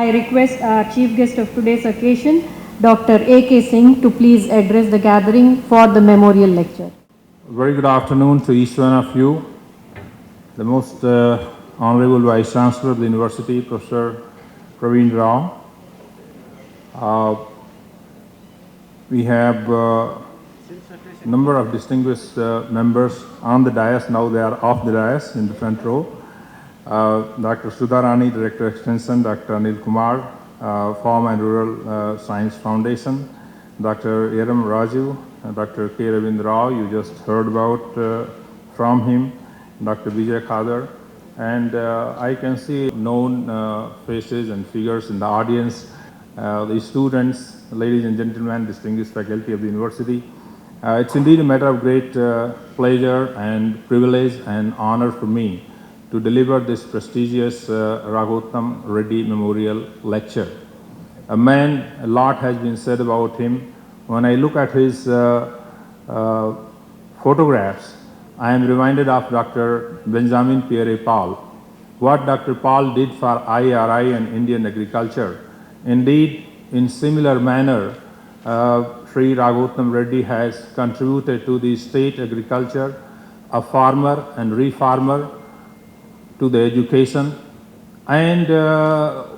I request our chief guest of today's occasion, Dr. A.K. Singh, to please address the gathering for the memorial lecture. Very good afternoon to each one of you. The most Honorable Vice Chancellor of the University, Professor Praveen Rao. We have a number of distinguished members on the dais. Now they are off the dais in the front row. Dr. Sudha Rani, Director Extension, Dr. Anil Kumar, Farm and Rural Science Foundation, Dr. Eram Raju, Dr. K. Ravindra Rao, you just heard about from him, Dr. Vijay Khadar, and I can see known faces and figures in the audience, the students, ladies and gentlemen, distinguished faculty of the university. It's indeed a matter of great pleasure and privilege and honor for me to deliver this prestigious Raghottam Reddy Memorial Lecture. A man, a lot has been said about him. When I look at his photographs, I am reminded of Dr. Benjamin Pierre-Paul. What Dr. Paul did for IRI and Indian agriculture. Indeed, in similar manner, Sri Raghottam Reddy has contributed to the state agriculture, a farmer and reformer, to the education. And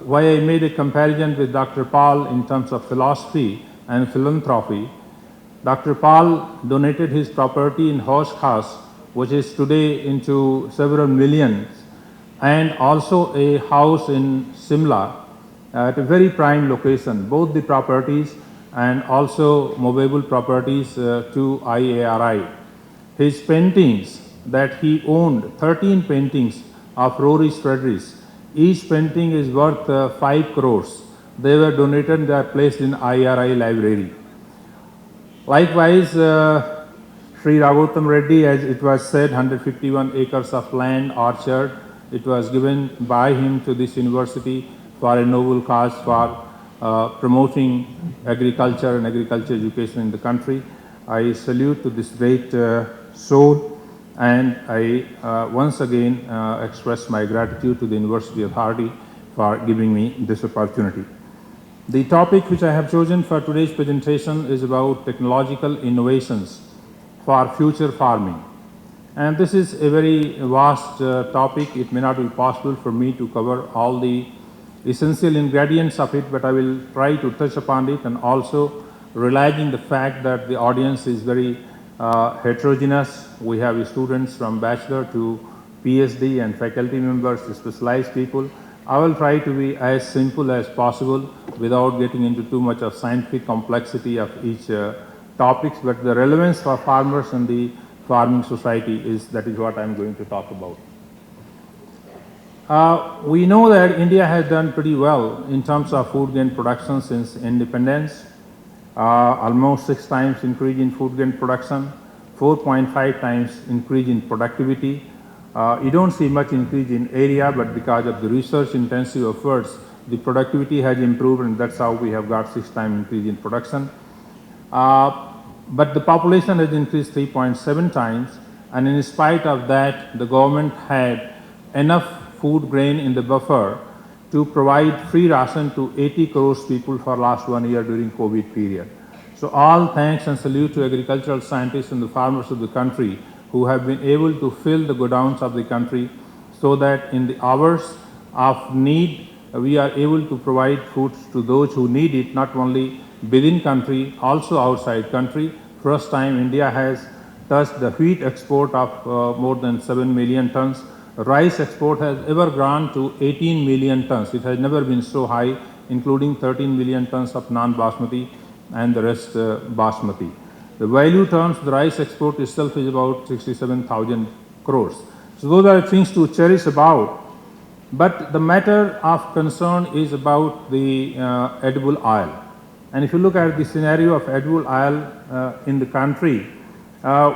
why I made a comparison with Dr. Paul in terms of philosophy and philanthropy, Dr. Paul donated his property in Haush Khas, which is today into several millions, and also a house in Simla at a very prime location, both the properties and also movable properties to IARI. His paintings that he owned, 13 paintings of Rory Fredericks, each painting is worth 5 crores. They were donated, they are placed in IRI library. Likewise, Sri Raghottam Reddy, as it was said, 151 acres of land, orchard, it was given by him to this university for a noble cause for promoting agriculture and agriculture education in the country. I salute to this great soul, and I once again express my gratitude to the University Authority for giving me this opportunity. The topic which I have chosen for today's presentation is about technological innovations for future farming. And this is a very vast topic. It may not be possible for me to cover all the essential ingredients of it, but I will try to touch upon it, and also realizing the fact that the audience is very heterogeneous. We have students from bachelor to PhD and faculty members, specialized people. I will try to be as simple as possible without getting into too much of scientific complexity of each topics, but the relevance for farmers and the farming society is what I am going to talk about. We know that India has done pretty well in terms of food grain production since independence. Almost 6 times increase in food grain production, 4.5 times increase in productivity. You don't see much increase in area, but because of the research intensive efforts, the productivity has improved, and that's how we have got 6 times increase in production. But the population has increased 3.7 times, and in spite of that, the government had enough food grain in the buffer to provide free ration to 80 crores people for last 1 year during COVID period. So all thanks and salute to agricultural scientists and the farmers of the country who have been able to fill the godowns of the country, so that in the hours of need, we are able to provide foods to those who need it, not only within country, also outside country. First time India has touched the wheat export of more than 7 million tons. Rice export has ever gone to 18 million tons. It has never been so high, including 13 million tons of non-basmati and the rest basmati. The value terms, the rice export itself is about 67,000 crores. So those are things to cherish about. But the matter of concern is about the edible oil. And if you look at the scenario of edible oil in the country,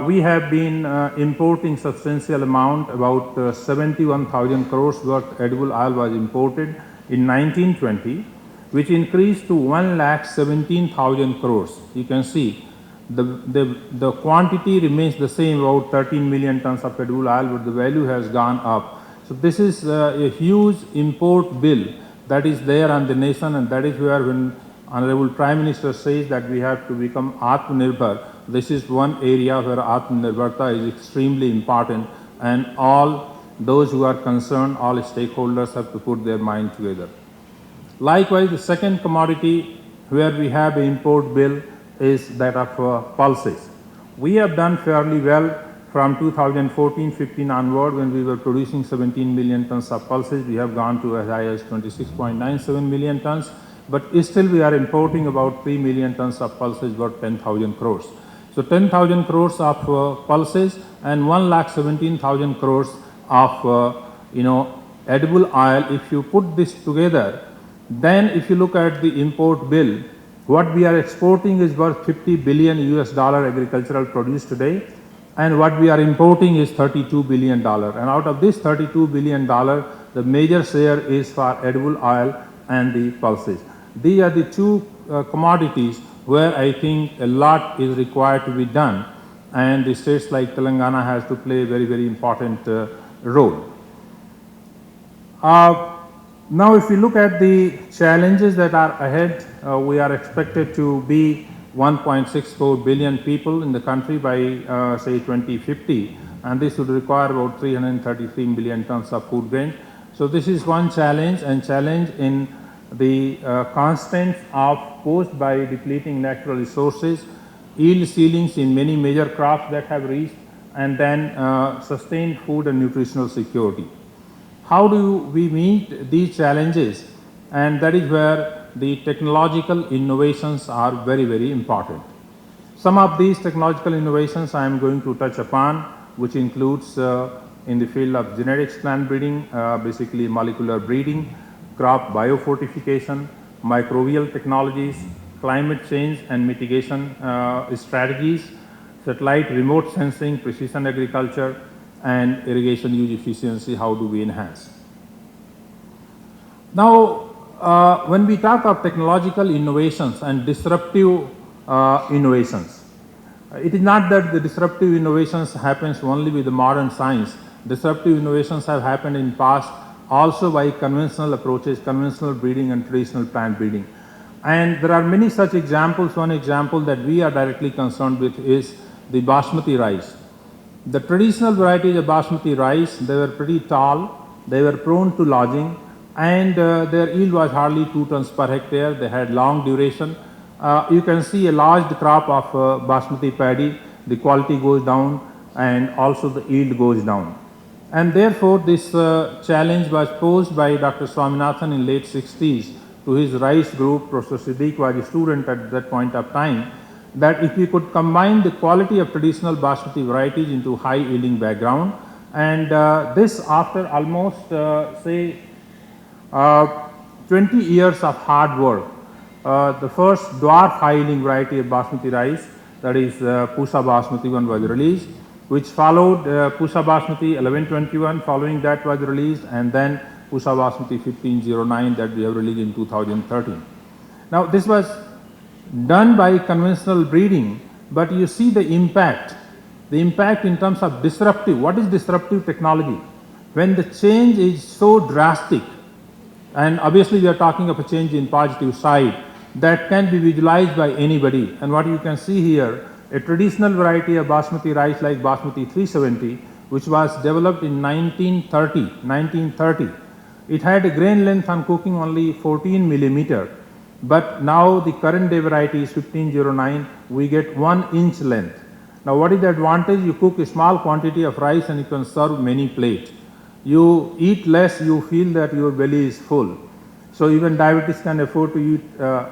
we have been importing substantial amount, about 71,000 crores worth edible oil was imported in 1920, which increased to 1,17,000 crores. You can see the quantity remains the same, about 13 million tons of edible oil, but the value has gone up. So this is a huge import bill that is there on the nation, and that is where when Honorable Prime Minister says that we have to become Atmanirbhar, this is one area where Atmanirbharta is extremely important, and all those who are concerned, all stakeholders have to put their mind together. Likewise, the second commodity where we have an import bill is that of pulses. We have done fairly well from 2014-15 onward. When we were producing 17 million tons of pulses, we have gone to as high as 26.97 million tons, but still we are importing about 3 million tons of pulses worth 10,000 crores. So 10,000 crores of pulses and 1,17,000 crores of edible oil. If you put this together, then if you look at the import bill, what we are exporting is worth 50 billion US dollar agricultural produce today, and what we are importing is $32 billion. And out of this $32 billion, the major share is for edible oil and the pulses. These are the two commodities where I think a lot is required to be done, and the states like Telangana has to play a very, very important role. Now, if we look at the challenges that are ahead, we are expected to be 1.64 billion people in the country by, say, 2050, and this would require about 333 million tons of food grain. So this is one challenge, and challenge in the constraints posed by depleting natural resources, yield ceilings in many major crops that have reached, and then sustained food and nutritional security. How do we meet these challenges? And that is where the technological innovations are very, very important. Some of these technological innovations I am going to touch upon, which includes in the field of genetics plant breeding, basically molecular breeding, crop biofortification, microbial technologies, climate change and mitigation strategies, satellite remote sensing, precision agriculture, and irrigation use efficiency. How do we enhance? Now, when we talk of technological innovations and disruptive innovations, it is not that the disruptive innovations happens only with the modern science. Disruptive innovations have happened in past also by conventional approaches, conventional breeding and traditional plant breeding. And there are many such examples. One example that we are directly concerned with is the basmati rice. The traditional varieties of basmati rice, they were pretty tall, they were prone to lodging, and their yield was hardly 2 tons per hectare. They had long duration. You can see a large crop of basmati paddy, the quality goes down and also the yield goes down. And therefore, this challenge was posed by Dr. Swaminathan in late 60s to his rice group. Professor Siddique was a student at that point of time, that if we could combine the quality of traditional basmati varieties into high yielding background, and this after almost say 20 years of hard work, the first dwarf high yielding variety of basmati rice, that is Pusa Basmati 1, was released, which followed Pusa Basmati 1121, following that was released, and then Pusa Basmati 1509 that we have released in 2013. Now, this was done by conventional breeding, but you see the impact in terms of disruptive. What is disruptive technology? When the change is so drastic, and obviously we are talking of a change in positive side, that can be visualized by anybody. And what you can see here, a traditional variety of basmati rice like Basmati 370, which was developed in 1930. It had a grain length on cooking only 14 millimeter. But now the current day variety is 1509, we get 1 inch length. Now, what is the advantage? You cook a small quantity of rice and you can serve many plates. You eat less, you feel that your belly is full. So even diabetes can afford to eat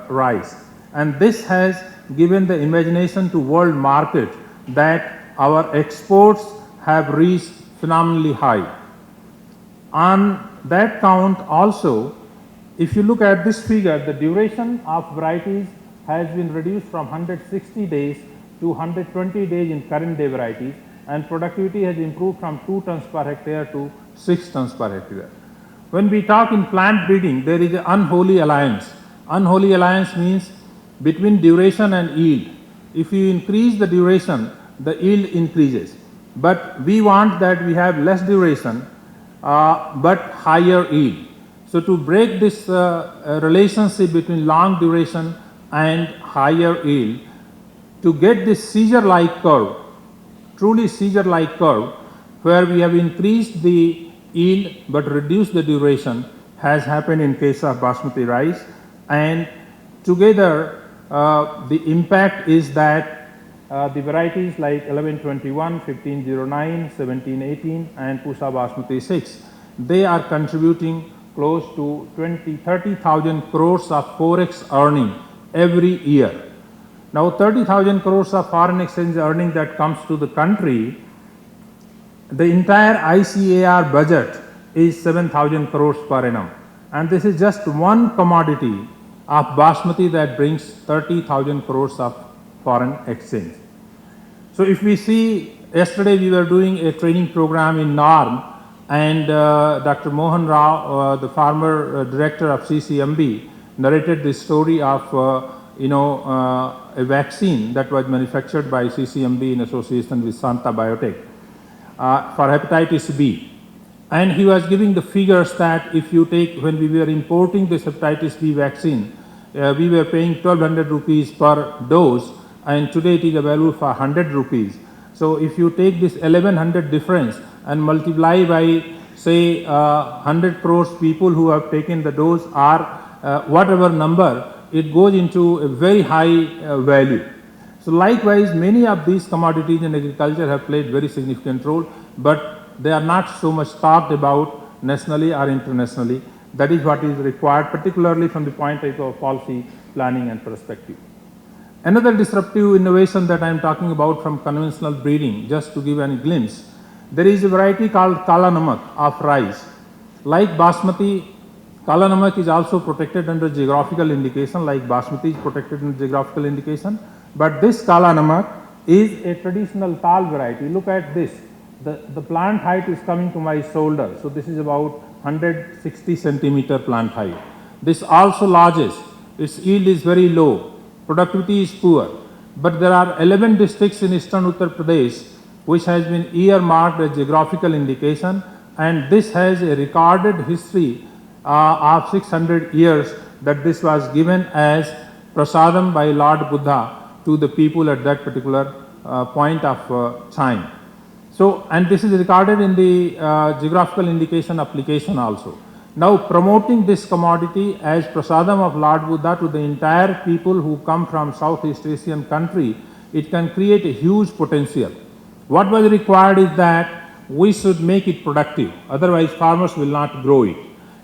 rice. And this has given the imagination to world market that our exports have reached phenomenally high. On that count also, if you look at this figure, the duration of varieties has been reduced from 160 days to 120 days in current day varieties, and productivity has improved from 2 tons per hectare to 6 tons per hectare. When we talk in plant breeding, there is an unholy alliance. Unholy alliance means between duration and yield. If you increase the duration, the yield increases. But we want that we have less duration but higher yield. So to break this relationship between long duration and higher yield, to get this seizure-like curve, truly seizure-like curve, where we have increased the yield but reduced the duration, has happened in case of basmati rice. And together, the impact is that the varieties like 1121, 1509, 1718 and Pusa Basmati 6, they are contributing close to 30,000 crores of forex earning every year. Now 30,000 crores of foreign exchange earning that comes to the country, the entire ICAR budget is 7,000 crores per annum. And this is just one commodity of basmati that brings 30,000 crores of foreign exchange. So if we see, yesterday we were doing a training program in NARM, and Dr. Mohan Rao, the former director of CCMB, narrated the story of a vaccine that was manufactured by CCMB in association with Santa Biotech for hepatitis B. And he was giving the figures that if you take, when we were importing this hepatitis B vaccine, we were paying 1200 rupees per dose, and today it is available for 100 rupees. So if you take this 1100 difference and multiply by, say, 100 crores people who have taken the dose, or whatever number, it goes into a very high value. So likewise, many of these commodities in agriculture have played very significant role, but they are not so much talked about nationally or internationally. That is what is required, particularly from the point of view of policy planning and perspective. Another disruptive innovation that I am talking about from conventional breeding, just to give a glimpse, there is a variety called Kala Namak of rice. Like Basmati, Kala Namak is also protected under geographical indication, like Basmati is protected under geographical indication. But this Kala Namak is a traditional Tal variety. Look at this. The plant height is coming to my shoulder. So this is about 160 centimeter plant height. This also largest. Its yield is very low. Productivity is poor. But there are 11 districts in eastern Uttar Pradesh which has been earmarked as geographical indication, and this has a recorded history of 600 years that this was given as prasadam by Lord Buddha to the people at that particular point of time. So, and this is recorded in the geographical indication application also. Now promoting this commodity as prasadam of Lord Buddha to the entire people who come from Southeast Asian country, it can create a huge potential. What was required is that we should make it productive, otherwise farmers will not grow it.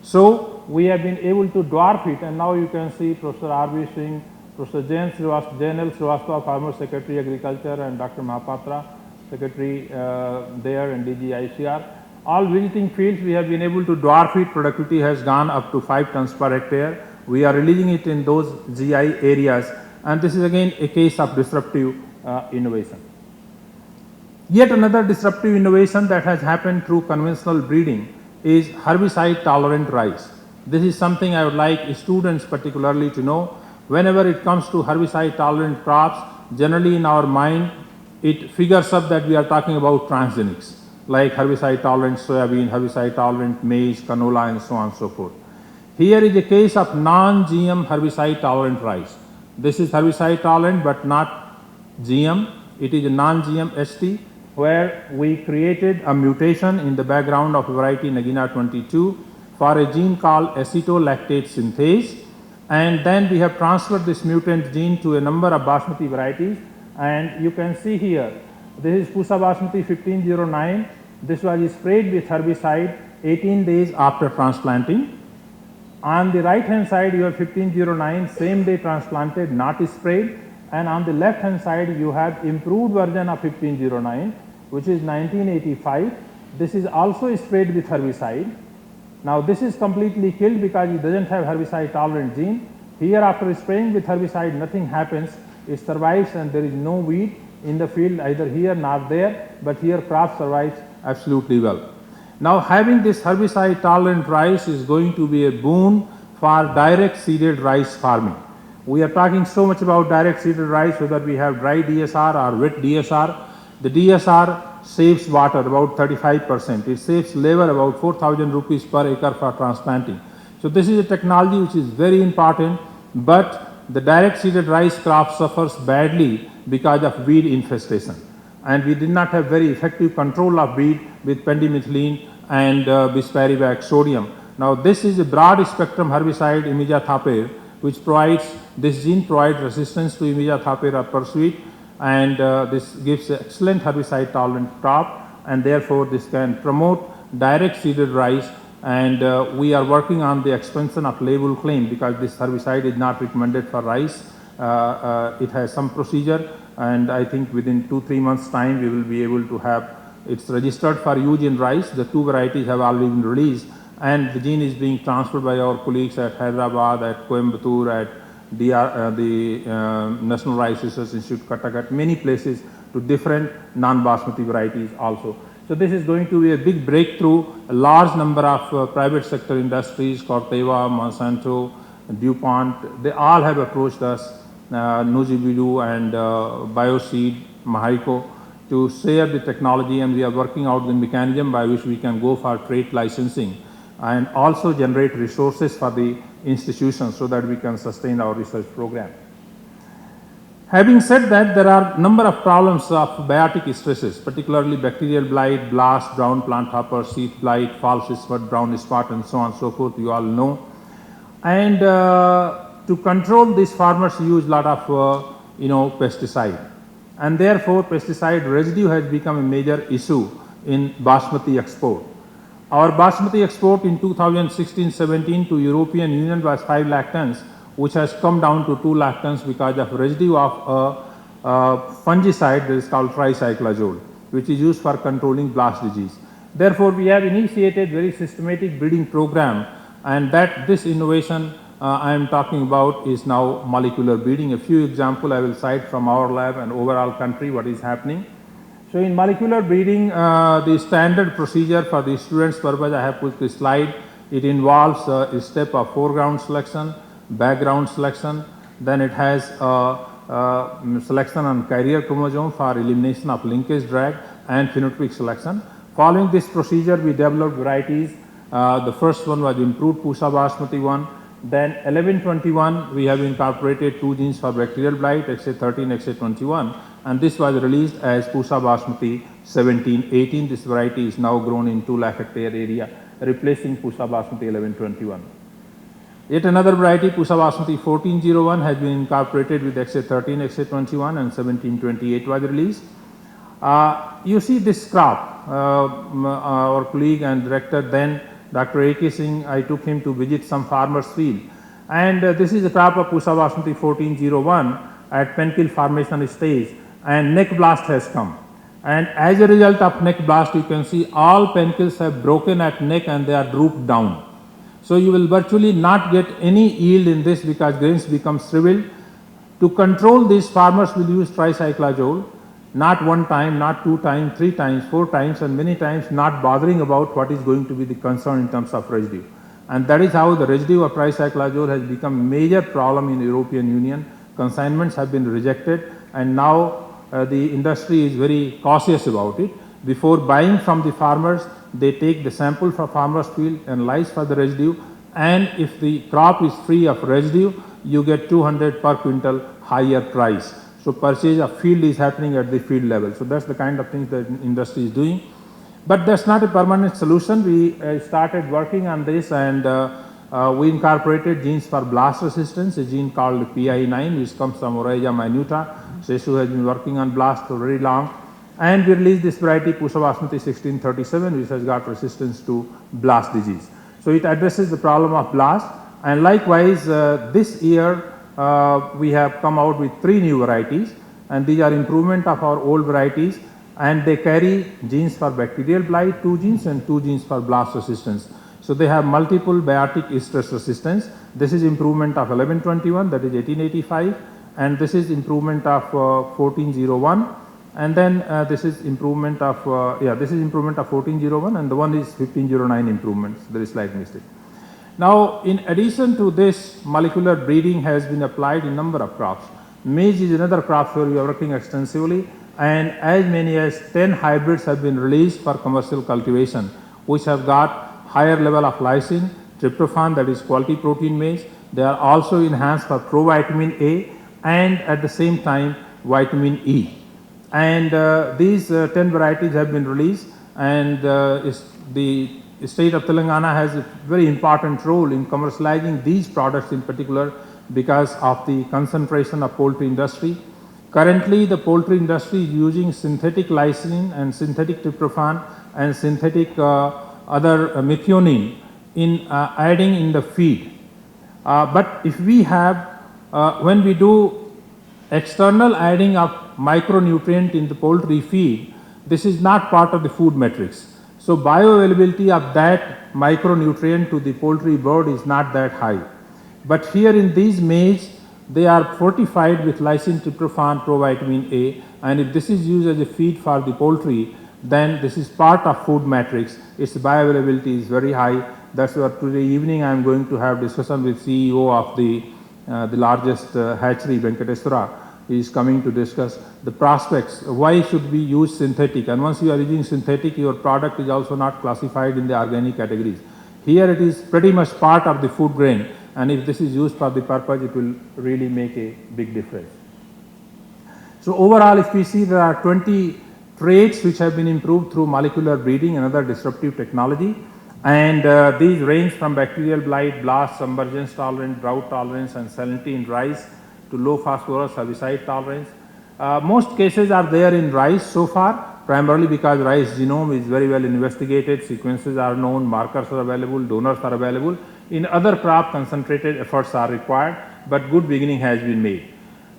So we have been able to dwarf it, and now you can see Professor R.B. Singh, Professor J.N. Srivastava, Farmer Secretary Agriculture, and Dr. Mahapatra, Secretary there, and DG ICR. All visiting fields, we have been able to dwarf it. Productivity has gone up to 5 tons per hectare. We are releasing it in those GI areas, and this is again a case of disruptive innovation. Yet another disruptive innovation that has happened through conventional breeding is herbicide tolerant rice. This is something I would like students particularly to know. Whenever it comes to herbicide tolerant crops, generally in our mind it figures up that we are talking about transgenics, like herbicide tolerant soybean, herbicide tolerant maize, canola, and so on and so forth. Here is a case of non-GM herbicide tolerant rice. This is herbicide tolerant but not GM. It is a non-GM ST, where we created a mutation in the background of variety Nagina 22 for a gene called acetolactate synthase, and then we have transferred this mutant gene to a number of basmati varieties. And you can see here, this is Pusa Basmati 1509. This was sprayed with herbicide 18 days after transplanting. On the right hand side you have 1509, same day transplanted, not sprayed. And on the left hand side you have improved version of 1509, which is 1985. This is also sprayed with herbicide. Now this is completely killed because it doesn't have herbicide tolerant gene. Here after spraying with herbicide, nothing happens. It survives and there is no weed in the field either here nor there, but here crop survives absolutely well. Now having this herbicide tolerant rice is going to be a boon for direct seeded rice farming. We are talking so much about direct seeded rice, whether we have dry DSR or wet DSR. The DSR saves water about 35%. It saves labor about 4,000 rupees per acre for transplanting. So this is a technology which is very important, but the direct seeded rice crop suffers badly because of weed infestation. And we did not have very effective control of weed with pendimethalin and bispirivak sodium. Now this is a broad spectrum herbicide imidazolpine, which provides, this gene provides resistance to imidazolpine or pursuit, and this gives excellent herbicide tolerant crop, and therefore this can promote direct seeded rice. And we are working on the expansion of label claim, because this herbicide is not recommended for rice. It has some procedure, and I think within 2-3 months time we will be able to have it's registered for use in rice. The 2 varieties have already been released, and the gene is being transferred by our colleagues at Hyderabad, at Coimbatore, at the National Rice Research Institute, Cuttack, many places, to different non-basmati varieties also. So this is going to be a big breakthrough. A large number of private sector industries, Corteva, Monsanto, DuPont, they all have approached us, Nuzibidu and Bioseed, Mahiko, to share the technology, and we are working out the mechanism by which we can go for trade licensing and also generate resources for the institutions so that we can sustain our research program. Having said that, there are a number of problems of biotic stresses, particularly bacterial blight, blast, brown plant hopper, sheath blight, false spot, brown spot, and so on and so forth, you all know. And to control these, farmers use a lot of pesticide, and therefore pesticide residue has become a major issue in basmati export. Our basmati export in 2016-17 to European Union was 5 lakh tons, which has come down to 2 lakh tons because of residue of a fungicide that is called tricyclazole, which is used for controlling blast disease. Therefore, we have initiated very systematic breeding program, and that this innovation I am talking about is now molecular breeding. A few examples I will cite from our lab and overall country what is happening. So in molecular breeding, the standard procedure for the students' purpose, I have put this slide. It involves a step of foreground selection, background selection, then it has selection on carrier chromosome for elimination of linkage drag, and phenotypic selection. Following this procedure, we developed varieties. The first one was improved Pusa Basmati 1. Then 1121, we have incorporated 2 genes for bacterial blight, XA13, XA21, and this was released as Pusa Basmati 1718. This variety is now grown in 2 lakh hectare area, replacing Pusa Basmati 1121. Yet another variety, Pusa Basmati 1401, has been incorporated with XA13, XA21, and 1728 was released. You see this crop, our colleague and director then, Dr. A.K. Singh, I took him to visit some farmers' field, and this is a crop of Pusa Basmati 1401 at penkill formation stage, and neck blast has come. And as a result of neck blast, you can see all penkills have broken at neck and they are drooped down. So you will virtually not get any yield in this because grains become shriveled. To control this, farmers will use tricyclazole, not 1 time, not 2 times, 3 times, 4 times, and many times not bothering about what is going to be the concern in terms of residue. And that is how the residue of tricyclazole has become a major problem in European Union. Consignments have been rejected, and now the industry is very cautious about it. Before buying from the farmers, they take the sample from farmers' field, analyze for the residue, and if the crop is free of residue, you get 200 per quintal higher price. So purchase of field is happening at the field level. So that's the kind of things that industry is doing. But that's not a permanent solution. We started working on this, and we incorporated genes for blast resistance, a gene called PI9, which comes from Oryza minuta. Seshu has been working on blast for very long. And we released this variety, Pusa Basmati 1637, which has got resistance to blast disease. So it addresses the problem of blast. And likewise, this year, we have come out with 3 new varieties, and these are improvement of our old varieties, and they carry genes for bacterial blight, 2 genes, and 2 genes for blast resistance. So they have multiple biotic stress resistance. This is improvement of 1121, that is 1885, and this is improvement of 1401, and then this is improvement of this is improvement of 1401, and the one is 1509 improvements. There is slight mistake. Now, in addition to this, molecular breeding has been applied in number of crops. Maize is another crop where we are working extensively, and as many as 10 hybrids have been released for commercial cultivation, which have got higher level of lysine, tryptophan, that is quality protein maize. They are also enhanced for provitamin A and at the same time vitamin E. And these 10 varieties have been released, and the state of Telangana has a very important role in commercializing these products in particular because of the concentration of poultry industry. Currently, the poultry industry is using synthetic lysine and synthetic tryptophan and synthetic other methionine in adding in the feed. But if we have, when we do external adding of micronutrient in the poultry feed, this is not part of the food matrix. So bioavailability of that micronutrient to the poultry bird is not that high. But here in these maize, they are fortified with lysine, tryptophan, provitamin A, and if this is used as a feed for the poultry, then this is part of food matrix. Its bioavailability is very high. That's why today evening I am going to have discussion with CEO of the largest hatchery, Venkateswara. He is coming to discuss the prospects. Why should we use synthetic? And once you are using synthetic, your product is also not classified in the organic categories. Here it is pretty much part of the food grain, and if this is used for the purpose, it will really make a big difference. So overall, if we see, there are 20 traits which have been improved through molecular breeding and other disruptive technology, and these range from bacterial blight, blast, submergence tolerance, drought tolerance, and salinity in rice to low phosphorus herbicide tolerance. Most cases are there in rice so far, primarily because rice genome is very well investigated, sequences are known, markers are available, donors are available. In other crop, concentrated efforts are required, but good beginning has been made.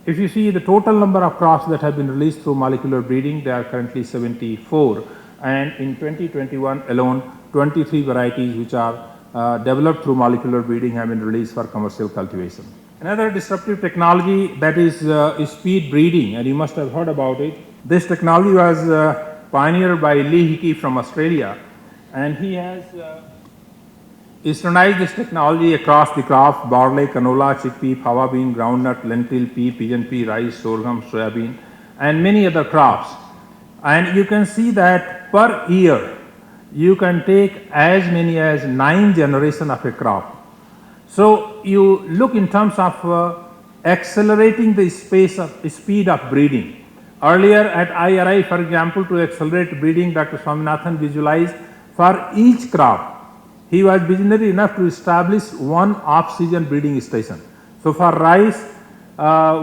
If you see the total number of crops that have been released through molecular breeding, they are currently 74, and in 2021 alone, 23 varieties which are developed through molecular breeding have been released for commercial cultivation. Another disruptive technology, that is speed breeding, and you must have heard about it. This technology was pioneered by Lee Hickey from Australia, and he has standardized this technology across the crops: barley, canola, chickpea, fava bean, groundnut, lentil, pea, pigeon pea, rice, sorghum, soybean, and many other crops. And you can see that per year you can take as many as 9 generations of a crop. So you look in terms of accelerating the speed of breeding. Earlier at IRI, for example, to accelerate breeding, Dr. Swaminathan visualized for each crop, he was visionary enough to establish one off-season breeding station. So for rice,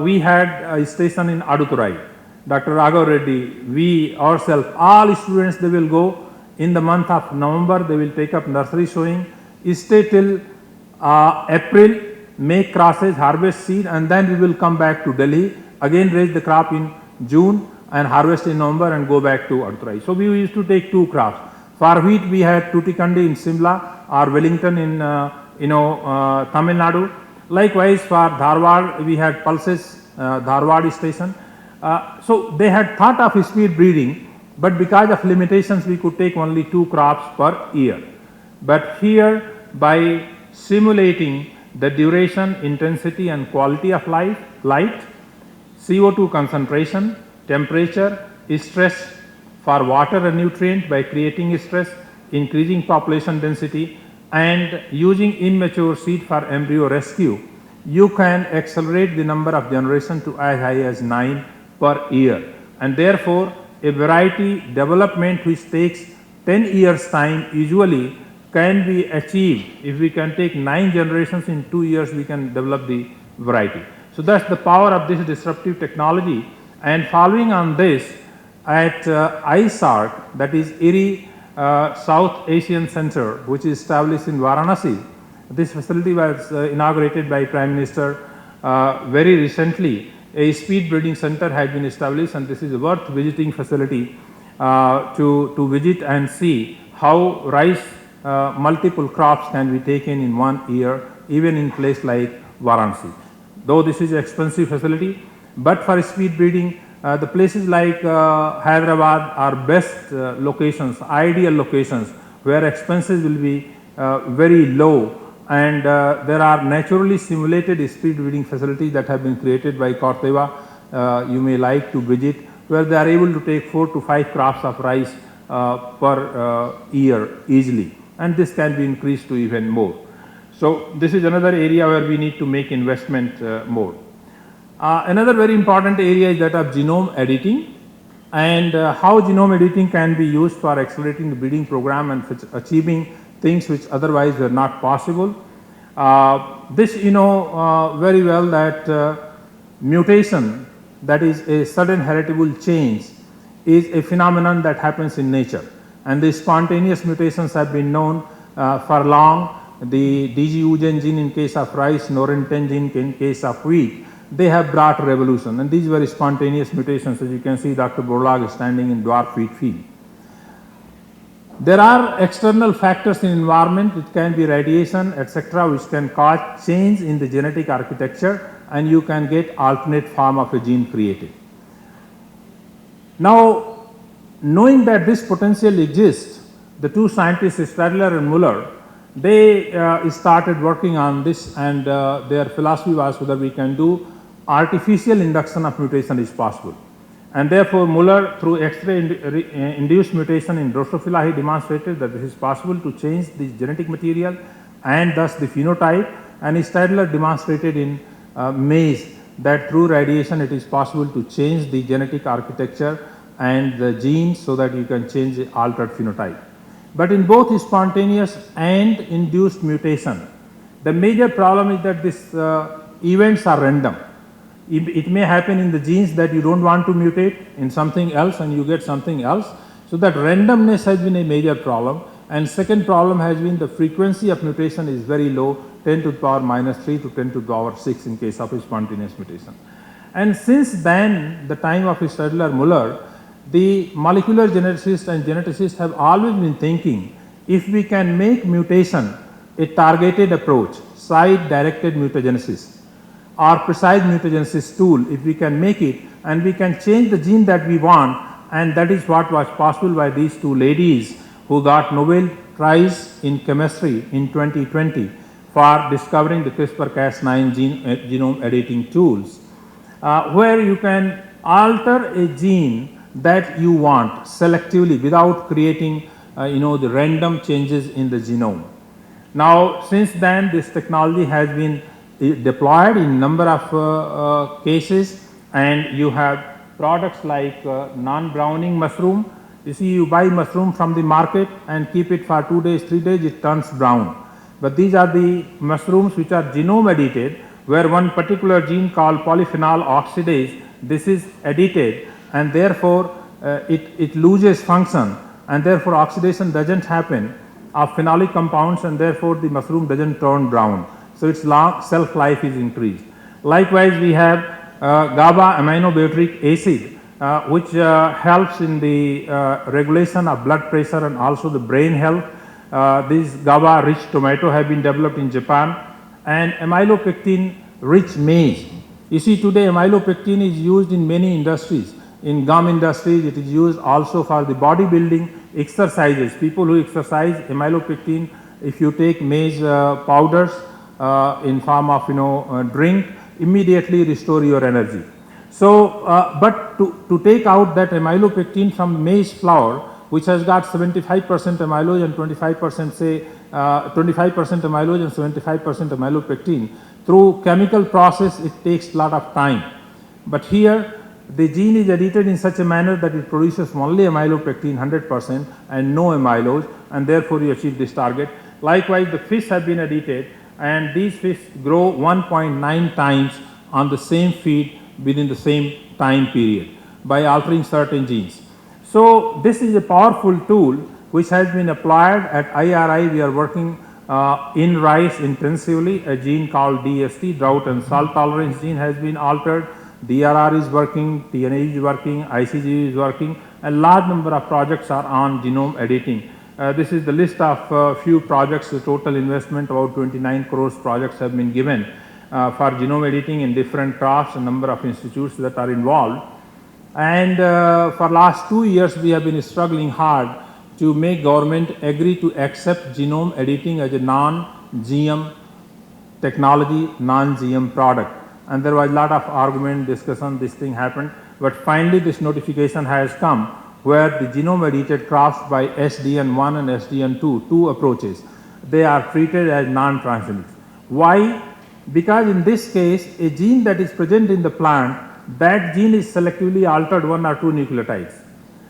we had a station in Aduturai. Dr. Raghav Reddy, we ourselves, all students, they will go in the month of November, they will take up nursery sowing, stay till April, make crosses, harvest seed, and then we will come back to Delhi, again raise the crop in June and harvest in November and go back to Aduturai. So we used to take 2 crops. For wheat, we had Tuticondi in Simla or Wellington in Tamil Nadu. Likewise, for Dharwad, we had Pulses, Dharwad station. So they had thought of speed breeding, but because of limitations, we could take only 2 crops per year. But here, by simulating the duration, intensity, and quality of light, CO2 concentration, temperature, stress for water and nutrient by creating stress, increasing population density, and using immature seed for embryo rescue, you can accelerate the number of generations to as high as 9 per year. And therefore, a variety development which takes 10 years time usually can be achieved. If we can take 9 generations in 2 years, we can develop the variety. So that's the power of this disruptive technology. And following on this, at ISARC, that is IRI South Asian Center, which is established in Varanasi, this facility was inaugurated by Prime Minister very recently. A speed breeding center has been established, and this is a worth visiting facility to visit and see how rice multiple crops can be taken in 1 year, even in place like Varanasi. Though this is an expensive facility, but for speed breeding, the places like Hyderabad are best locations, ideal locations where expenses will be very low, and there are naturally simulated speed breeding facilities that have been created by Corteva. You may like to visit, where they are able to take 4 to 5 crops of rice per year easily, and this can be increased to even more. So this is another area where we need to make investment more. Another very important area is that of genome editing, and how genome editing can be used for accelerating the breeding program and achieving things which otherwise were not possible. This you know very well that mutation, that is a sudden heritable change, is a phenomenon that happens in nature, and the spontaneous mutations have been known for long. The DG-UGEN gene in case of rice, Norinten gene in case of wheat, they have brought revolution, and these were spontaneous mutations. As you can see, Dr. Borlaug is standing in dwarf wheat field. There are external factors in environment, it can be radiation, etc., which can cause change in the genetic architecture, and you can get alternate form of a gene created. Now, knowing that this potential exists, the two scientists Stadler and Muller, they started working on this, and their philosophy was whether we can do artificial induction of mutation is possible. And therefore, Muller, through X-ray induced mutation in Drosophila, he demonstrated that this is possible to change the genetic material and thus the phenotype, and Stadler demonstrated in maize that through radiation it is possible to change the genetic architecture and the genes so that you can change the altered phenotype. But in both spontaneous and induced mutation, the major problem is that these events are random. It may happen in the genes that you don't want to mutate in something else and you get something else. So that randomness has been a major problem. And second problem has been the frequency of mutation is very low, 10 to the power minus 3 to 10 to the power 6 in case of a spontaneous mutation. And since then, the time of Stadler Muller, the molecular geneticists and geneticists have always been thinking, if we can make mutation a targeted approach, site directed mutagenesis or precise mutagenesis tool, if we can make it and we can change the gene that we want, and that is what was possible by these two ladies who got Nobel Prize in chemistry in 2020 for discovering the CRISPR-Cas9 genome editing tools, where you can alter a gene that you want selectively without creating the random changes in the genome. Now, since then this technology has been deployed in number of cases, and you have products like non-browning mushroom. You see, you buy mushroom from the market and keep it for 2 days, 3 days, it turns brown. But these are the mushrooms which are genome edited, where one particular gene called polyphenol oxidase, this is edited, and therefore it loses function, and therefore oxidation doesn't happen of phenolic compounds, and therefore the mushroom doesn't turn brown. So its shelf life is increased. Likewise, we have GABA aminobutyric acid, which helps in the regulation of blood pressure and also the brain health. These GABA rich tomato have been developed in Japan, and amylopectin rich maize. You see, today amylopectin is used in many industries. In gum industries, it is used also for the bodybuilding exercises. People who exercise, amylopectin, if you take maize powders in form of drink, immediately restore your energy. So, but to take out that amylopectin from maize flour, which has got 75% amylose and 25% say 25% amylose and 75% amylopectin, through chemical process it takes a lot of time. But here the gene is edited in such a manner that it produces only amylopectin 100% and no amylose, and therefore you achieve this target. Likewise, the fish have been edited, and these fish grow 1.9 times on the same feed within the same time period by altering certain genes. So this is a powerful tool which has been applied at IRI. We are working in rice intensively. A gene called DST, drought and salt tolerance gene, has been altered. DRR is working, TNA is working, ICG is working, a large number of projects are on genome editing. This is the list of few projects. The total investment about 29 crores projects have been given for genome editing in different crops, a number of institutes that are involved. And for last 2 years we have been struggling hard to make government agree to accept genome editing as a non-GM technology, non-GM product. And there was a lot of argument, discussion, this thing happened, but finally this notification has come where the genome edited crops by SDN1 and SDN2, two approaches. they are treated as non-transgenics. Why? Because in this case, a gene that is present in the plant, that gene is selectively altered 1 or 2 nucleotides.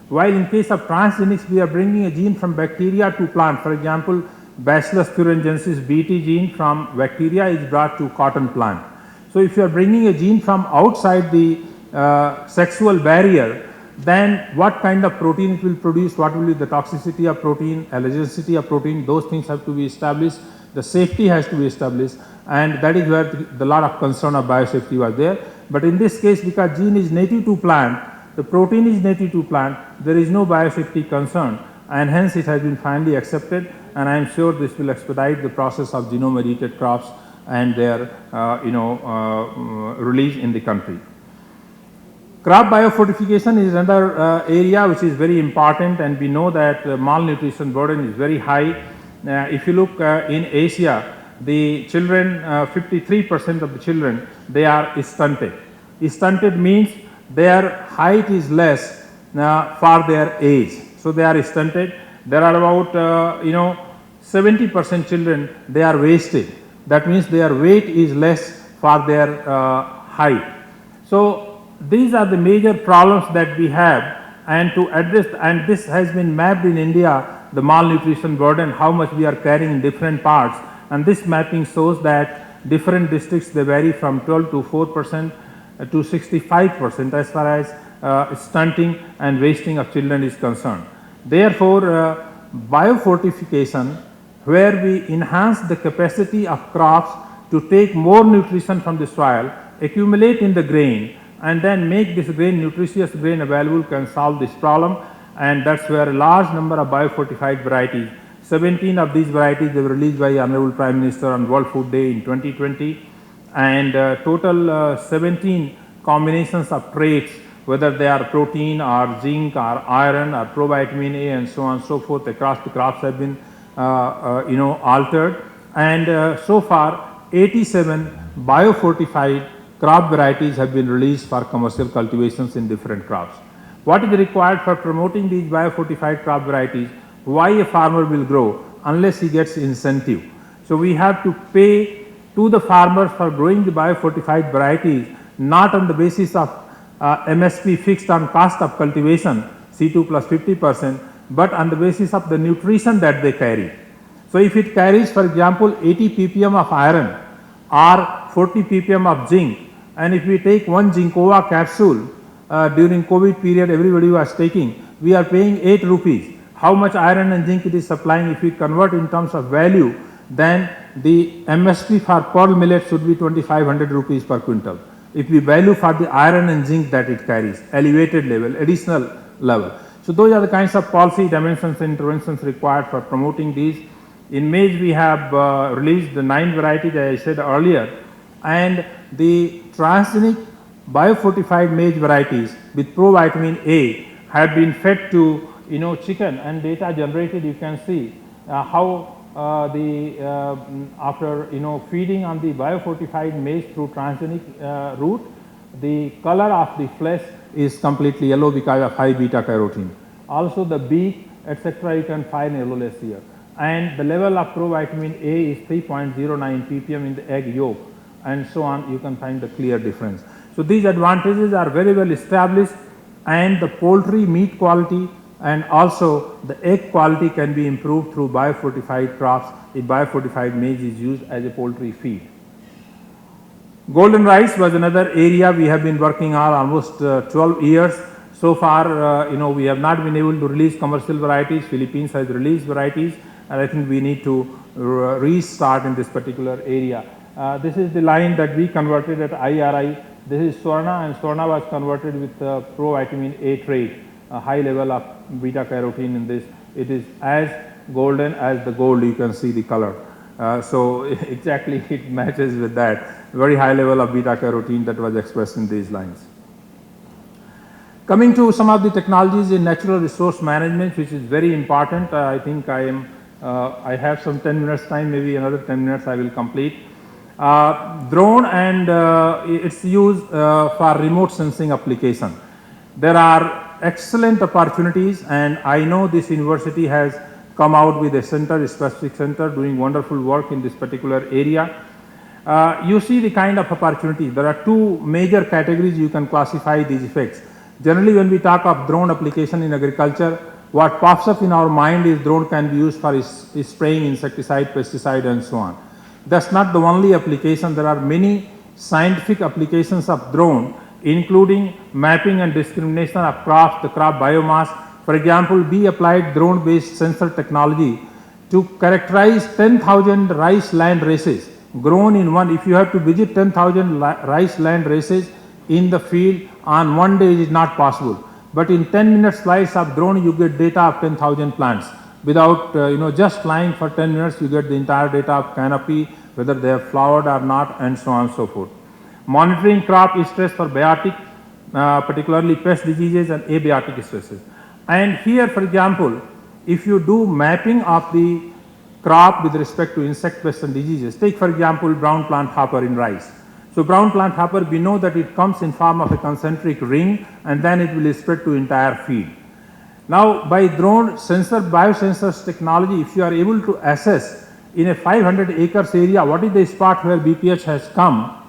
While in case of transgenics, we are bringing a gene from bacteria to plant. For example, Bacillus thuringiensis Bt gene from bacteria is brought to cotton plant. So if you are bringing a gene from outside the sexual barrier, then what kind of protein it will produce, what will be the toxicity of protein, allergenicity of protein, those things have to be established, the safety has to be established, and that is where the lot of concern of biosafety was there. But in this case, because gene is native to plant, the protein is native to plant, there is no biosafety concern, and hence it has been finally accepted, and I am sure this will expedite the process of genome edited crops and their release in the country. Crop biofortification is another area which is very important, and we know that malnutrition burden is very high. If you look in Asia, the children, 53% of the children, they are stunted. Stunted means their height is less for their age. So they are stunted. There are about 70% children, they are wasted. That means their weight is less for their height. So these are the major problems that we have, and to address, and this has been mapped in India, the malnutrition burden, how much we are carrying in different parts, and this mapping shows that different districts, they vary from 12 to 4% to 65% as far as stunting and wasting of children is concerned. Therefore, biofortification, where we enhance the capacity of crops to take more nutrition from the soil, accumulate in the grain, and then make this grain, nutritious grain available, can solve this problem, and that's where a large number of biofortified varieties, 17 of these varieties they were released by Honorable Prime Minister on World Food Day in 2020, and total 17 combinations of traits, whether they are protein or zinc or iron or provitamin A and so on and so forth, across the crops have been altered, and so far 87 biofortified crop varieties have been released for commercial cultivations in different crops. What is required for promoting these biofortified crop varieties? Why a farmer will grow unless he gets incentive? So we have to pay to the farmers for growing the biofortified varieties, not on the basis of MSP fixed on cost of cultivation, C2 plus 50%, but on the basis of the nutrition that they carry. So if it carries, for example, 80 ppm of iron or 40 ppm of zinc, and if we take one Zincova capsule during COVID period, everybody was taking, we are paying 8 rupees. How much iron and zinc it is supplying? If we convert in terms of value, then the MSP for pearl millet should be 2500 rupees per quintal. If we value for the iron and zinc that it carries, elevated level, additional level. So those are the kinds of policy dimensions and interventions required for promoting these. In maize, we have released the 9 varieties, as I said earlier, and the transgenic biofortified maize varieties with provitamin A have been fed to chicken, and data generated, you can see how after feeding on the biofortified maize through transgenic route, the color of the flesh is completely yellow because of high beta carotene. Also the beak, etc., you can find yellowless here, and the level of provitamin A is 3.09 ppm in the egg yolk, and so on, you can find the clear difference. So these advantages are very well established, and the poultry meat quality and also the egg quality can be improved through biofortified crops if biofortified maize is used as a poultry feed. Golden rice was another area we have been working on almost 12 years. So far, we have not been able to release commercial varieties. Philippines has released varieties, and I think we need to restart in this particular area. This is the line that we converted at IRI. This is Swarna, and Swarna was converted with provitamin A trait, a high level of beta carotene in this. It is as golden as the gold, you can see the color. So exactly it matches with that very high level of beta carotene that was expressed in these lines. Coming to some of the technologies in natural resource management, which is very important. I think I have some 10 minutes time, maybe another 10 minutes I will complete. Drone and its use for remote sensing application. There are excellent opportunities, and I know this university has come out with a specific center doing wonderful work in this particular area. You see the kind of opportunity. There are two major categories you can classify these effects. Generally, when we talk of drone application in agriculture, what pops up in our mind is drone can be used for spraying insecticide, pesticide and so on. That's not the only application. There are many scientific applications of drone, including mapping and discrimination of crops, the crop biomass. For example, we applied drone-based sensor technology to characterize 10,000 rice land races grown in one. If you have to visit 10,000 rice land races in the field on one day, it is not possible. But in 10-minute slice of drone, you get data of 10,000 plants. Without just flying for 10 minutes, you get the entire data of canopy, whether they have flowered or not, and so on and so forth. Monitoring crop stress for biotic, particularly pest diseases and abiotic stresses. And here, for example, if you do mapping of the crop with respect to insect pests and diseases, take for example brown plant hopper in rice. So brown plant hopper, we know that it comes in form of a concentric ring and then it will spread to entire field. Now by drone sensor, biosensors technology, if you are able to assess in a 500 acres area what is the spot where BPH has come,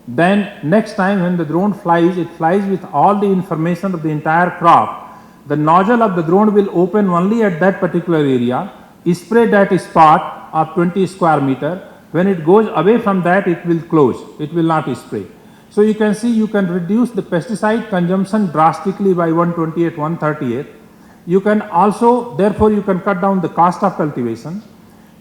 then next time when the drone flies, it flies with all the information of the entire crop. The nozzle of the drone will open only at that particular area, spray that spot of 20 square meter. When it goes away from that, it will close, it will not spray. So you can see you can reduce the pesticide consumption drastically by 1/28, 1/38. You can also, therefore you can cut down the cost of cultivation.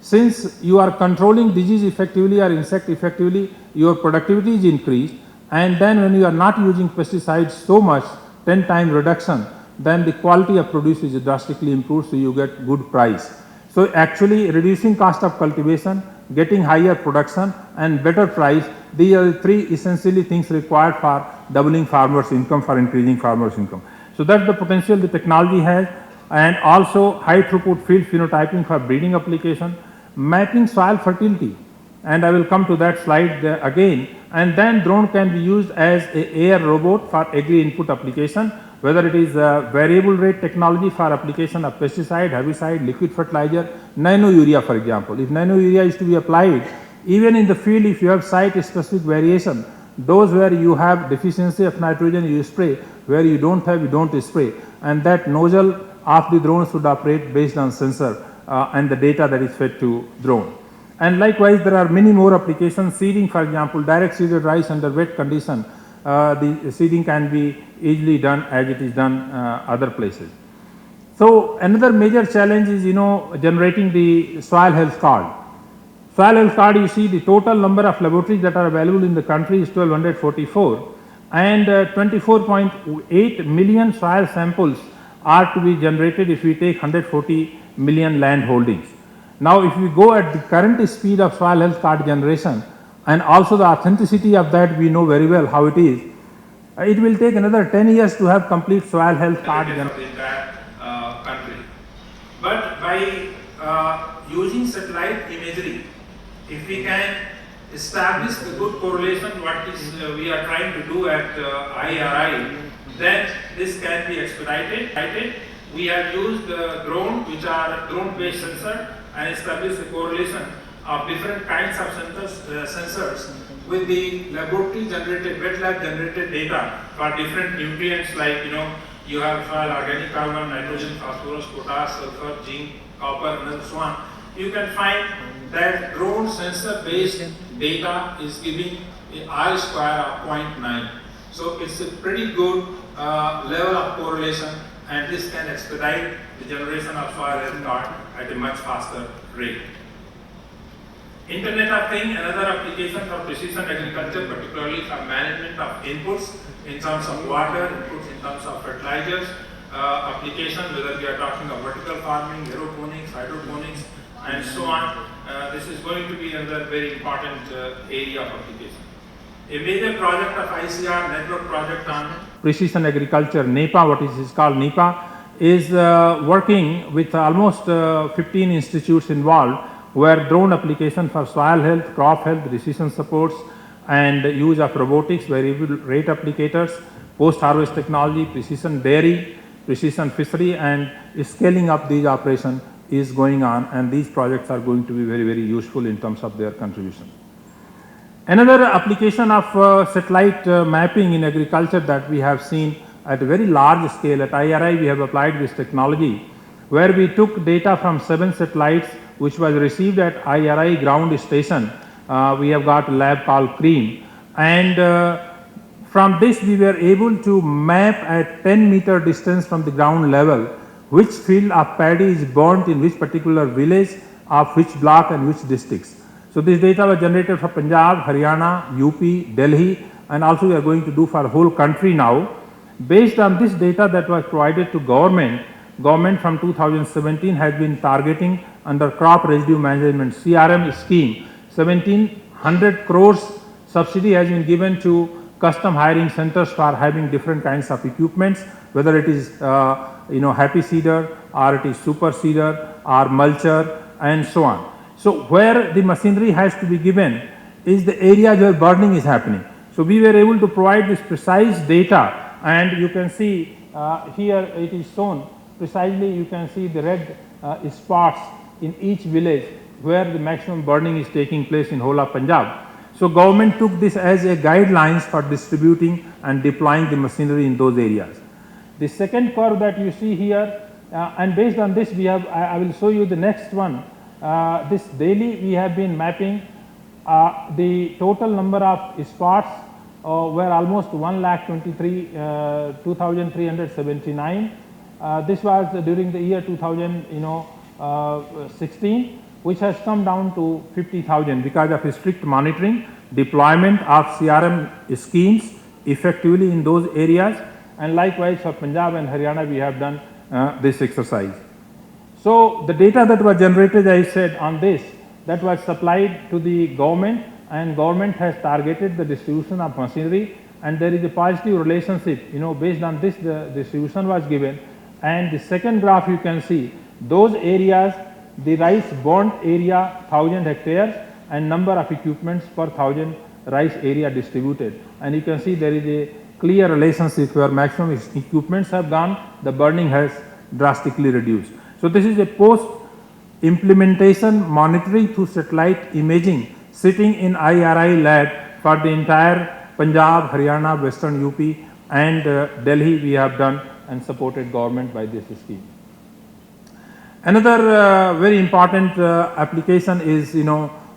Since you are controlling disease effectively or insect effectively, your productivity is increased, and then when you are not using pesticides so much, 10 times reduction, then the quality of produce is drastically improved, so you get good price. So actually reducing cost of cultivation, getting higher production and better price, these are the three essentially things required for doubling farmers' income, for increasing farmers' income. So that's the potential the technology has, and also high throughput field phenotyping for breeding application, mapping soil fertility, and I will come to that slide again. And then drone can be used as a air robot for agri input application, whether it is a variable rate technology for application of pesticide, herbicide, liquid fertilizer, nano urea for example. If nano urea is to be applied, even in the field if you have site specific variation, those where you have deficiency of nitrogen you spray, where you don't have you don't spray, and that nozzle of the drone should operate based on sensor and the data that is fed to drone. And likewise there are many more applications. Seeding for example, direct seeded rice under wet condition, the seeding can be easily done as it is done other places. So another major challenge is generating the soil health card. Soil health card, you see the total number of laboratories that are available in the country is 1244, and 24.8 million soil samples are to be generated if we take 140 million land holdings. Now if we go at the current speed of soil health card generation and also the authenticity of that, we know very well how it is. It will take another 10 years to have complete soil health card generation in that country. But by using satellite imagery, if we can establish the good correlation what is we are trying to do at IRI, then this can be expedited. We have used drone, which are drone-based sensor, and established a correlation of different kinds of sensors with the laboratory generated, wet lab generated data for different nutrients like you have soil organic carbon, nitrogen, phosphorus, potash, sulfur, zinc, copper, and so on. You can find that drone sensor based data is giving a R square of 0.9. So it's a pretty good level of correlation, and this can expedite the generation of soil health card at a much faster rate. Internet of Things, another application for precision agriculture, particularly for management of inputs in terms of water, inputs in terms of fertilizers, application, whether we are talking of vertical farming, aeroponics, hydroponics, and so on. This is going to be another very important area of application. A major project of ICR network project on precision agriculture, NEPA, what is called NEPA, is working with almost 15 institutes involved, where drone application for soil health, crop health, decision supports, and use of robotics, variable rate applicators, post-harvest technology, precision dairy, precision fishery, and scaling up these operations is going on, and these projects are going to be very, very useful in terms of their contribution. Another application of satellite mapping in agriculture that we have seen at a very large scale at IRI, we have applied this technology where we took data from 7 satellites which was received at IRI ground station. We have got a lab called CREAM, and from this we were able to map at 10-meter distance from the ground level which field of paddy is burnt in which particular village of which block and which districts. So this data was generated for Punjab, Haryana, UP, Delhi, and also we are going to do for whole country now. Based on this data that was provided to government from 2017 has been targeting under crop residue management CRM scheme, 1700 crores subsidy has been given to custom hiring centers for having different kinds of equipments, whether it is happy seeder or it is super seeder or mulcher and so on. So where the machinery has to be given is the areas where burning is happening. So we were able to provide this precise data, and you can see here it is shown precisely. You can see the red spots in each village where the maximum burning is taking place in whole of Punjab. So government took this as a guidelines for distributing and deploying the machinery in those areas. The second curve that you see here, and based on this we have, I will show you the next one. This daily we have been mapping the total number of spots were almost 1,23,379. This was during the year 2016, which has come down to 50,000 because of strict monitoring, deployment of CRM schemes effectively in those areas, and likewise for Punjab and Haryana we have done this exercise. So the data that was generated, I said, on this, that was supplied to the government, and government has targeted the distribution of machinery, and there is a positive relationship, based on this the distribution was given. And the second graph you can see those areas, the rice burnt area 1000 hectares and number of equipments per 1000 rice area distributed, and you can see there is a clear relationship where maximum equipments have gone, the burning has drastically reduced. So this is a post implementation monitoring through satellite imaging sitting in IRI lab for the entire Punjab, Haryana, Western UP and Delhi we have done and supported government by this scheme. Another very important application is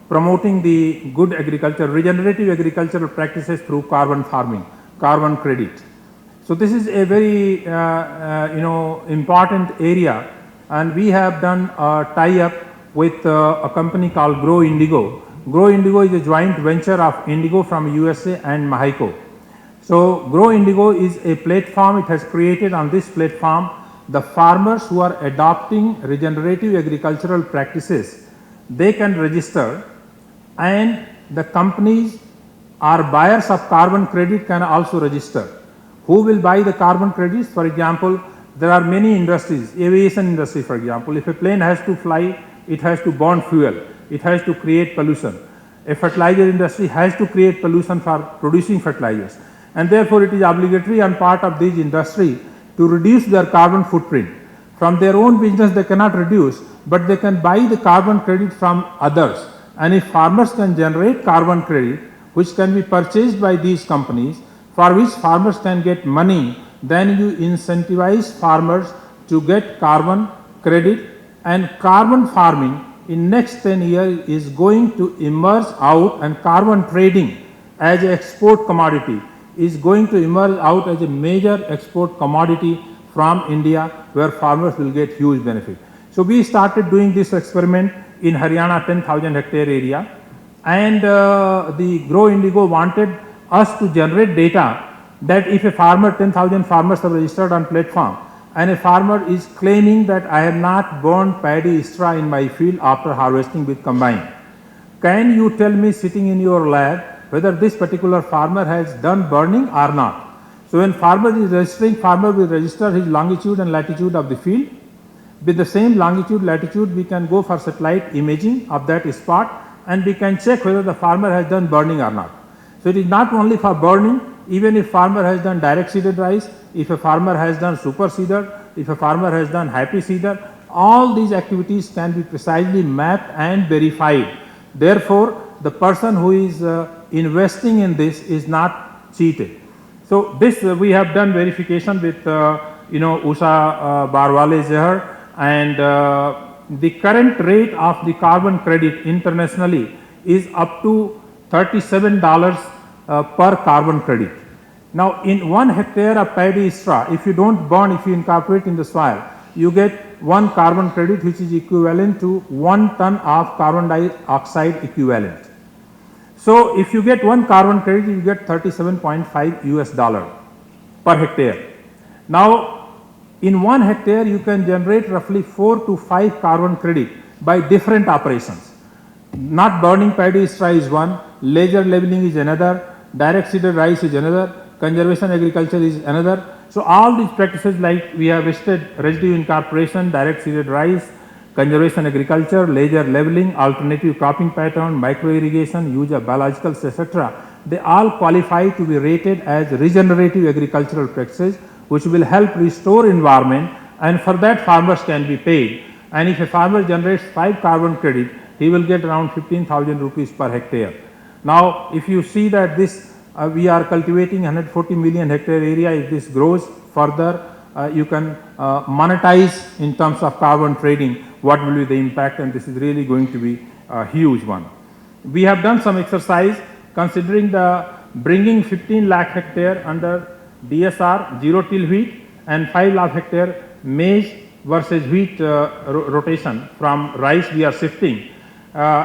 promoting the good agriculture, regenerative agricultural practices through carbon farming, carbon credit. So this is a very important area, and we have done a tie-up with a company called Grow Indigo. Grow Indigo is a joint venture of Indigo from USA and Mexico. So Grow Indigo is a platform. It has created on this platform the farmers who are adopting regenerative agricultural practices, they can register, and the companies or buyers of carbon credit can also register. Who will buy the carbon credits? For example, there are many industries, aviation industry for example, if a plane has to fly, it has to burn fuel, it has to create pollution. A fertilizer industry has to create pollution for producing fertilizers, and therefore it is obligatory on part of this industry to reduce their carbon footprint. From their own business they cannot reduce, but they can buy the carbon credit from others, and if farmers can generate carbon credit which can be purchased by these companies, for which farmers can get money, then you incentivize farmers to get carbon credit, and carbon farming in next 10 years is going to emerge out, and carbon trading as an export commodity is going to emerge out as a major export commodity from India, where farmers will get huge benefit. So we started doing this experiment in Haryana 10,000 hectare area, and the Grow Indigo wanted us to generate data that if a farmer, 10,000 farmers have registered on platform, and a farmer is claiming that I have not burned paddy straw in my field after harvesting with combine, can you tell me sitting in your lab whether this particular farmer has done burning or not? So when farmer is registering, farmer will register his longitude and latitude of the field. With the same longitude, latitude, we can go for satellite imaging of that spot, and we can check whether the farmer has done burning or not. So it is not only for burning, even if farmer has done direct seeded rice, if a farmer has done super seeder, if a farmer has done happy seeder, all these activities can be precisely mapped and verified. Therefore, the person who is investing in this is not cheated. So this we have done verification with Usha Barwale Zahar, and the current rate of the carbon credit internationally is up to $37 per carbon credit. Now, in 1 hectare of paddy straw, if you don't burn, if you incorporate in the soil, you get 1 carbon credit, which is equivalent to 1 ton of carbon dioxide equivalent. So, if you get 1 carbon credit, you get $37.5 US per hectare. Now, in 1 hectare, you can generate roughly 4 to 5 carbon credit by different operations. Not burning paddy straw is one, laser leveling is another, direct seeded rice is another, conservation agriculture is another. So, all these practices, like we have listed: residue incorporation, direct seeded rice, conservation agriculture, laser leveling, alternative cropping pattern, micro irrigation, use of biologicals, etc., they all qualify to be rated as regenerative agricultural practices, which will help restore environment, and for that farmers can be paid. And if a farmer generates 5 carbon credit, he will get around 15,000 rupees per hectare. Now, if you see that this we are cultivating 140 million hectare area, if this grows further, you can monetize in terms of carbon trading what will be the impact, and this is really going to be a huge one. We have done some exercise considering the bringing 15 lakh hectare under DSR zero till wheat and 5 lakh hectare maize versus wheat rotation from rice we are shifting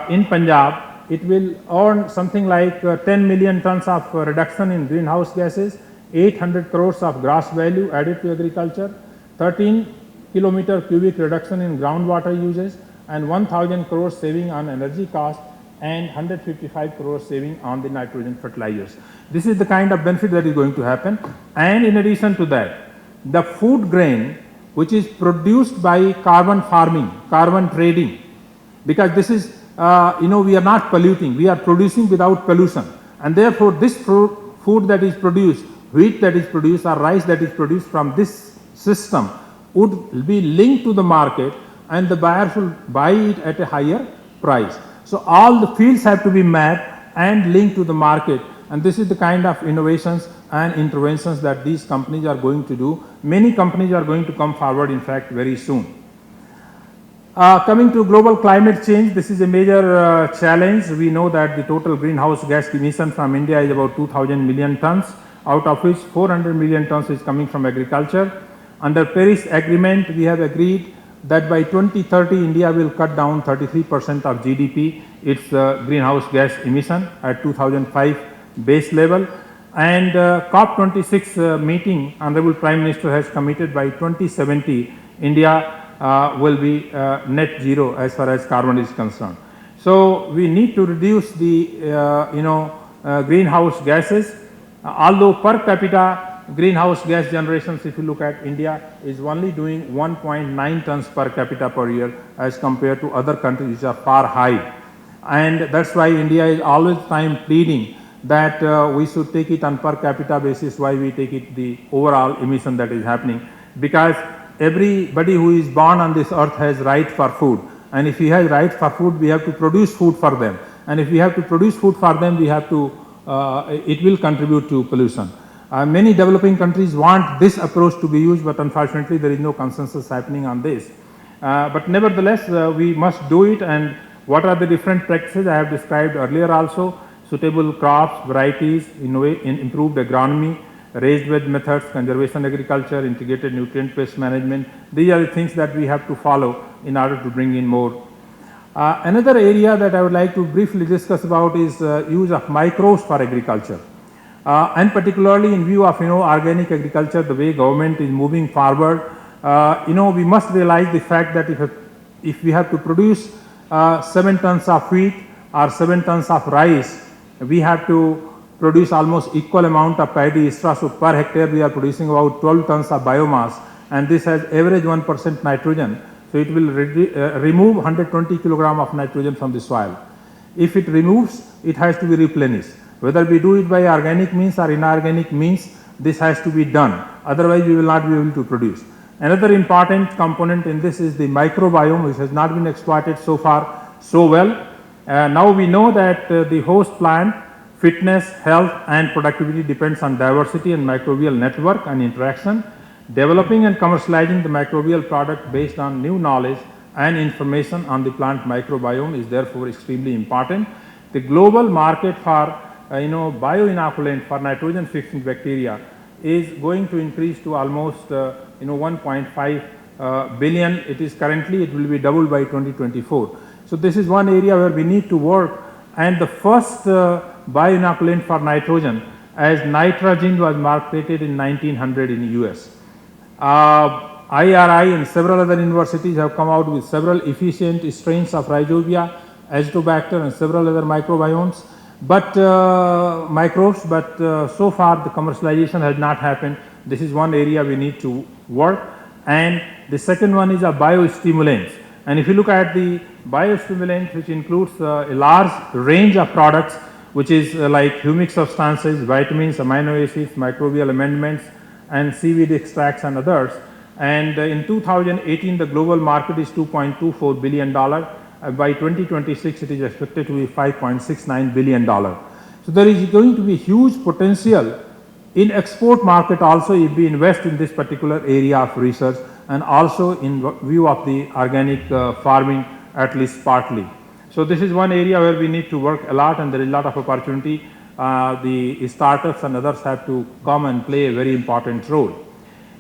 in Punjab. It will earn something like 10 million tons of reduction in greenhouse gases, 800 crores of gross value added to agriculture, 13 kilometer cubic reduction in groundwater uses, and 1000 crores saving on energy cost, and 155 crores saving on the nitrogen fertilizers. This is the kind of benefit that is going to happen. And in addition to that, the food grain which is produced by carbon farming, carbon trading, because this is we are not polluting, we are producing without pollution, and therefore this food that is produced, wheat that is produced or rice that is produced from this system would be linked to the market, and the buyer should buy it at a higher price. So, all the fields have to be mapped and linked to the market, and this is the kind of innovations and interventions that these companies are going to do. Many companies are going to come forward, in fact, very soon. Coming to global climate change, this is a major challenge. We know that the total greenhouse gas emission from India is about 2000 million tons, out of which 400 million tons is coming from agriculture. Under Paris Agreement, we have agreed that by 2030, India will cut down 33% of GDP, its greenhouse gas emission at 2005 base level. And COP26 meeting, Honorable Prime Minister has committed by 2070, India will be net zero as far as carbon is concerned. So, we need to reduce the greenhouse gases, although per capita greenhouse gas generations, if you look at India, is only doing 1.9 tons per capita per year as compared to other countries which are far high. And that's why India is always time pleading that we should take it on per capita basis, why we take it the overall emission that is happening, because everybody who is born on this earth has right for food, and if he has right for food, we have to produce food for them, and if we have to produce food for them, we have to it will contribute to pollution. Many developing countries want this approach to be used, but unfortunately there is no consensus happening on this. But nevertheless, we must do it. And what are the different practices I have described earlier also: suitable crops, varieties, improved agronomy, raised bed methods, conservation agriculture, integrated nutrient based management. These are the things that we have to follow in order to bring in more. Another area that I would like to briefly discuss about is use of microbes for agriculture. And particularly in view of organic agriculture, the way government is moving forward, we must realize the fact that if we have to produce 7 tons of wheat or 7 tons of rice, we have to produce almost equal amount of paddy straw. So per hectare we are producing about 12 tons of biomass, and this has average 1% nitrogen. So it will remove 120 kilogram of nitrogen from the soil. If it removes, it has to be replenished. Whether we do it by organic means or inorganic means, this has to be done. Otherwise, we will not be able to produce. Another important component in this is the microbiome, which has not been exploited so far so well. Now we know that the host plant fitness, health and productivity depends on diversity and microbial network and interaction. Developing and commercializing the microbial product based on new knowledge and information on the plant microbiome is therefore extremely important. The global market for bioinoculant for nitrogen fixing bacteria is going to increase to almost 1.5 billion. It is currently, it will be doubled by 2024. So this is one area where we need to work, and the first bioinoculant for nitrogen as nitrogen was marketed in 1900 in US. IRI and several other universities have come out with several efficient strains of Rhizobia, Azotobacter and several other microbiomes, but microbes, but so far the commercialization has not happened. This is one area we need to work. And the second one is a biostimulants. And if you look at the biostimulants, which includes a large range of products, which is like humic substances, vitamins, amino acids, microbial amendments, and seaweed extracts and others. And in 2018, the global market is $2.24 billion. By 2026, it is expected to be $5.69 billion. So there is going to be huge potential in export market also if we invest in this particular area of research, and also in view of the organic farming, at least partly. So this is one area where we need to work a lot, and there is a lot of opportunity. The startups and others have to come and play a very important role.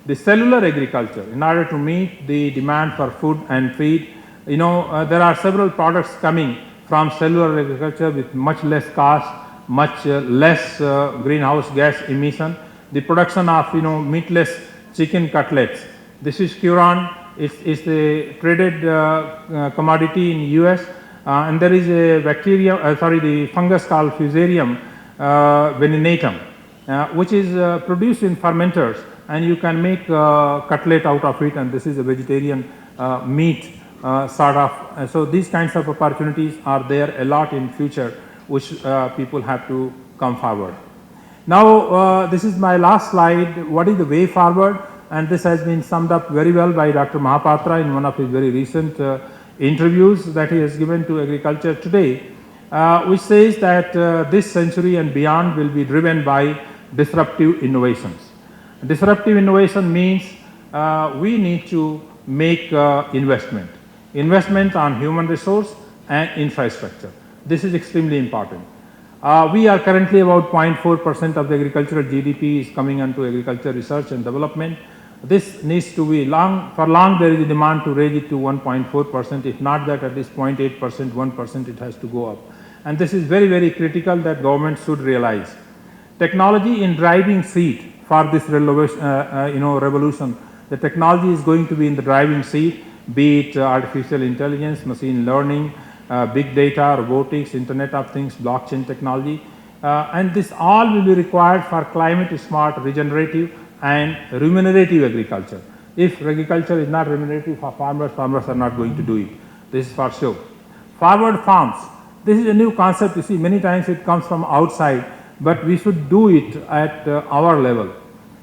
The cellular agriculture, in order to meet the demand for food and feed, there are several products coming from cellular agriculture with much less cost, much less greenhouse gas emission. The production of meatless chicken cutlets. This is Curon. It's a traded commodity in US, and there is a bacteria, the fungus called Fusarium venenatum, which is produced in fermenters, and you can make cutlet out of it, and this is a vegetarian meat sort of. So these kinds of opportunities are there a lot in future, which people have to come forward. Now this is my last slide. What is the way forward? And this has been summed up very well by Dr. Mahapatra in one of his very recent interviews that he has given to Agriculture Today, which says that this century and beyond will be driven by disruptive innovations. Disruptive innovation means we need to make investment on human resource and infrastructure. This is extremely important. We are currently about 0.4% of the agricultural GDP is coming into agriculture research and development. This needs to be for long there is a demand to raise it to 1.4%, if not that at least 0.8%, 1% it has to go up. And this is very, very critical that government should realize. Technology in driving seat for this revolution. The technology is going to be in the driving seat, be it artificial intelligence, machine learning, big data, robotics, Internet of Things, blockchain technology, and this all will be required for climate smart, regenerative and remunerative agriculture. If agriculture is not remunerative for farmers, farmers are not going to do it. This is for sure. Forward farms. This is a new concept. You see, many times it comes from outside, but we should do it at our level.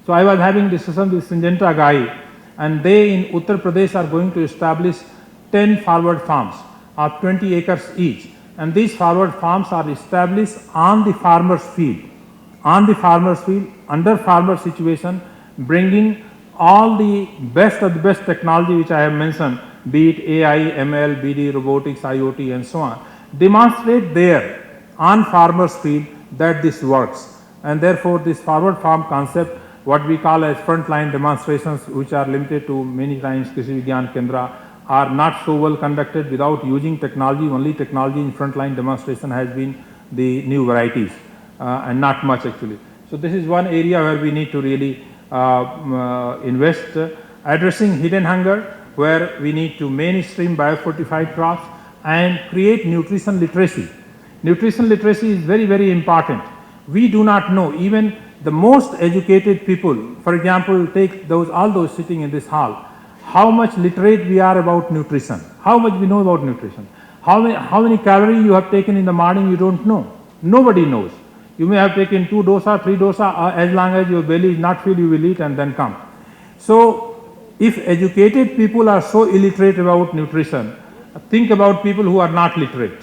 So I was having discussion with Syngenta guy, and they in Uttar Pradesh are going to establish 10 forward farms of 20 acres each, and these forward farms are established on the farmer's field, under farmer situation, bringing all the best of the best technology which I have mentioned, be it AI, ML, BD, robotics, IoT and so on, demonstrate there on farmer's field that this works. And therefore this forward farm concept, what we call as frontline demonstrations, which are limited to many times Krishi Vigyan Kendra, are not so well conducted without using technology. Only technology in frontline demonstration has been the new varieties, and not much actually. So this is one area where we need to really invest. Addressing hidden hunger, where we need to mainstream biofortified crops and create nutrition literacy. Nutrition literacy is very, very important. We do not know, even the most educated people, for example, take all those sitting in this hall, how much literate we are about nutrition, how much we know about nutrition. How many calories you have taken in the morning, you don't know. Nobody knows. You may have taken 2 dosa, 3 dosa, as long as your belly is not filled, you will eat and then come. So If educated people are so illiterate about nutrition, think about people who are not literate.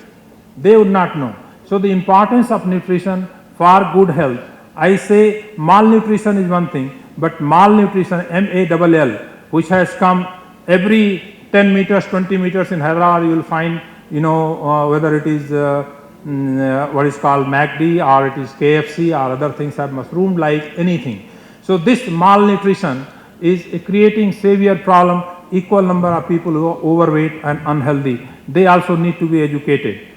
They would not know. So the importance of nutrition for good health, I say malnutrition is one thing, but malnutrition, MALL, which has come every 10 meters, 20 meters in Hyderabad, you will find, whether it is what is called MACD or it is KFC or other things have mushroomed like anything. So this malnutrition is creating severe problem. Equal number of people who are overweight and unhealthy, they also need to be educated.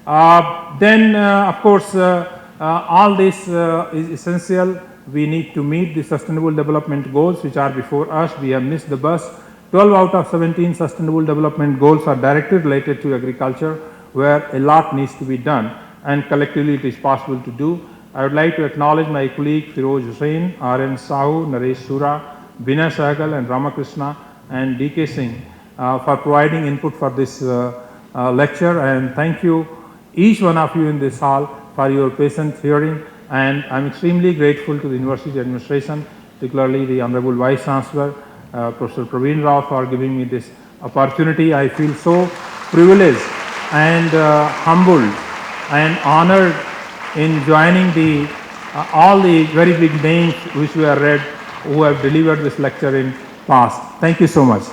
Then of course all this is essential. We need to meet the sustainable development goals which are before us. We have missed the bus. 12 out of 17 sustainable development goals are directly related to agriculture, where a lot needs to be done, and collectively it is possible to do. I would like to acknowledge my colleague Firoz Hussain, R.N. Sahu, Naresh Sura, Vinay Sahgal and Ramakrishna and D.K. Singh for providing input for this lecture, and thank you each one of you in this hall for your patient hearing, and I am extremely grateful to the University Administration, particularly the Honorable Vice Chancellor Professor Praveen Rao for giving me this opportunity. I feel so privileged and humbled and honored in joining the all the very big names which we have read who have delivered this lecture in past. Thank you so much.